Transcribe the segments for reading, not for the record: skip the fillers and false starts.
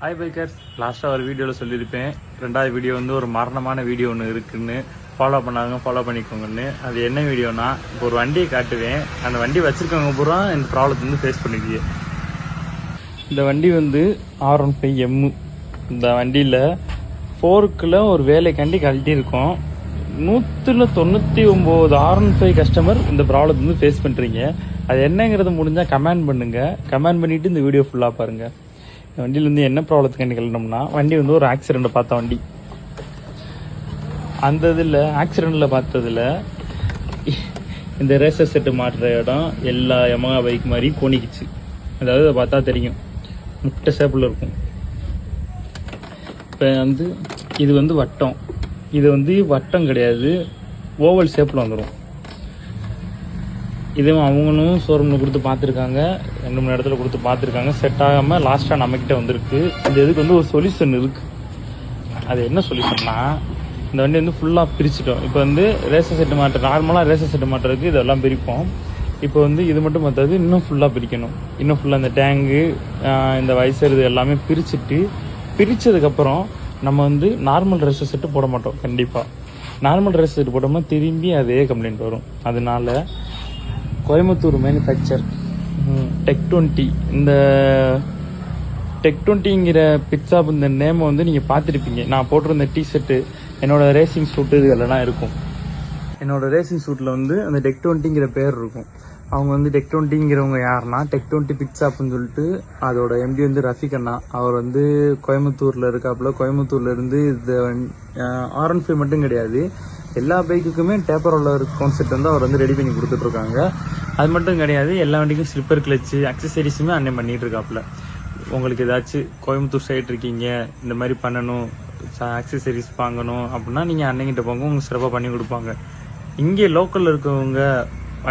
Hi bikers, லாஸ்ட்டாக ஒரு வீடியோவில் சொல்லியிருப்பேன். ரெண்டாவது வீடியோ வந்து ஒரு மரணமான வீடியோ ஒன்று இருக்குன்னு ஃபாலோ பண்ணாங்க, ஃபாலோ பண்ணிக்கோங்கன்னு. அது என்ன வீடியோனா, இப்போ ஒரு வண்டியை காட்டுவேன். அந்த வண்டி வச்சுருக்கவங்க பூரா இந்த ப்ராப்ளத்தை வந்து ஃபேஸ் பண்ணிக்குது. இந்த வண்டி வந்து R15M. இந்த வண்டியில் ஃபோர்க்கில் ஒரு வேலைக்காண்டி கழட்டியிருக்கோம். 199 R15 கஸ்டமர் இந்த ப்ராப்ளத்தை வந்து ஃபேஸ் பண்ணுறீங்க. அது என்னங்கிறத முடிஞ்சால் கமெண்ட் பண்ணுங்கள். கமெண்ட் பண்ணிவிட்டு இந்த வீடியோ ஃபுல்லாக பாருங்கள். இந்த வண்டியில் வந்து என்ன ப்ராப்ளத்துக்கு கழட்டினோம்னா, வண்டி வந்து ஒரு ஆக்சிடெண்ட்டை பார்த்த வண்டி. அந்த இதில் ஆக்சிடெண்ட்டில் பார்த்ததில் இந்த ரேசர் செட்டு மாட்டுற இடம் எல்லா யமகா பைக் மாதிரி கோணிக்குச்சு. அதாவது அதை பார்த்தா தெரியும், முட்டை ஷேப்பில் இருக்கும். இப்போ வந்து இது வந்து வட்டம், இது வந்து வட்டம் கிடையாது, ஓவல் ஷேப்பில் வந்துடும். இதுவும் அவங்களும் ஷோரூமில் கொடுத்து பார்த்துருக்காங்க, 2-3 இடத்துல கொடுத்து பார்த்துருக்காங்க. செட் ஆகாமல் லாஸ்ட்டாக நம்மக்கிட்ட வந்திருக்கு. இந்த இதுக்கு வந்து ஒரு சொல்யூஷன் இருக்குது. அது என்ன சொல்யூஷன்னா, இந்த வண்டி வந்து ஃபுல்லாக பிரிச்சுட்டோம். இப்போ வந்து ரேசர் செட்டு மாட்டுற, நார்மலாக ரேசர் செட்டு மாட்டுறதுக்கு இதெல்லாம் பிரிப்போம். இப்போ வந்து இது மட்டும் பார்த்தாது, இன்னும் ஃபுல்லாக பிரிக்கணும். இன்னும் ஃபுல்லாக இந்த டேங்கு, இந்த வைசர், இது எல்லாமே பிரித்ததுக்கப்புறம் நம்ம வந்து நார்மல் ரேசர் செட்டு போட மாட்டோம். கண்டிப்பாக நார்மல் ரேசர் செட்டு போட்டோம்னா திரும்பி அதே கம்ப்ளைண்ட் வரும். அதனால கோயம்புத்தூர் மேனுஃபேக்சர் டெக்20, இந்த டெக்20ங்கிற பிக்ஸாப், இந்த நேமை வந்து நீங்கள் பார்த்துருப்பீங்க. நான் போட்டிருந்த டிஷர்ட்டு, என்னோடய ரேசிங் சூட்டு, இதெல்லாம் இருக்கும். என்னோடய ரேசிங் சூட்டில் வந்து அந்த டெக்20ங்கிற பேர் இருக்கும். அவங்க வந்து டெக்20ங்கிறவங்க யாருன்னா, டெக்20 பிக்ஸாப்னு சொல்லிட்டு அதோட எம்டி வந்து ரஃபிக் அண்ணா. அவர் வந்து கோயம்புத்தூரில் இருக்காப்புல. கோயம்புத்தூர்லேருந்து இந்த R15 மட்டும் கிடையாது, எல்லா பைக்குக்குமே டேப்பர் ரோலர் கான்செப்ட் வந்து அவர் வந்து ரெடி பண்ணி கொடுத்துட்ருக்காங்க. அது மட்டும் கிடையாது, எல்லா வண்டிக்கும் ஸ்லிப்பர் கிளச்சு, அக்சசரிஸுமே அண்ணன் பண்ணிகிட்டு இருக்காப்புல. உங்களுக்கு ஏதாச்சும் கோயம்புத்தூர் சைடு இருக்கீங்க, இந்த மாதிரி பண்ணணும், அக்சசரிஸ் வாங்கணும் அப்படின்னா நீங்கள் அண்ணங்கிட்ட போங்க, உங்களுக்கு சிறப்பாக பண்ணி கொடுப்பாங்க. இங்கே லோக்கலில் இருக்கவங்க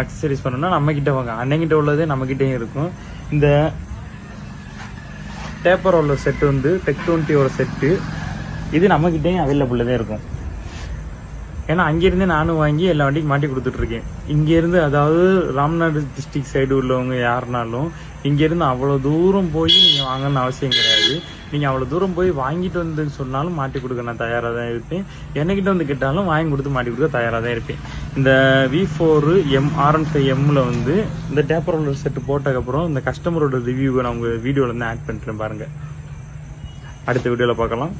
அக்சசரிஸ் பண்ணணும்னா நம்மக்கிட்ட வாங்க, அண்ணங்கிட்ட உள்ளதே நம்மக்கிட்டேயும் இருக்கும். இந்த டேப்பர் ரோலர் செட்டு வந்து டெக்20யோட செட்டு, இது நம்மக்கிட்டேயும் அவைலபிளில் தான் இருக்கும். ஏன்னா அங்கேருந்தே நானும் வாங்கி எல்லா வண்டிக்கும் மாட்டி கொடுத்துட்ருக்கேன். இங்கேருந்து, அதாவது ராம்நாடு டிஸ்ட்ரிக்ட் சைடு உள்ளவங்க யாருனாலும் இங்கேருந்து அவ்வளோ தூரம் போய் நீங்கள் வாங்கணும்னு அவசியம் கிடையாது. நீங்கள் அவ்வளோ தூரம் போய் வாங்கிட்டு வந்து சொன்னாலும் மாட்டி கொடுக்க நான் தயாராக தான் இருப்பேன். என்னக்கிட்ட வந்து கேட்டாலும் வாங்கி கொடுத்து மாட்டி கொடுக்க தயாராக தான் இருப்பேன். இந்த V4M R15Mல வந்து இந்த டேப்பர் ரோலர் செட்டு போட்டதுக்கப்புறம் இந்த கஸ்டமரோட ரிவ்யூவை நான் உங்கள் வீடியோவில் வந்து ஆட் பண்ணுறேன் பாருங்கள். அடுத்த வீடியோவில் பார்க்கலாம்.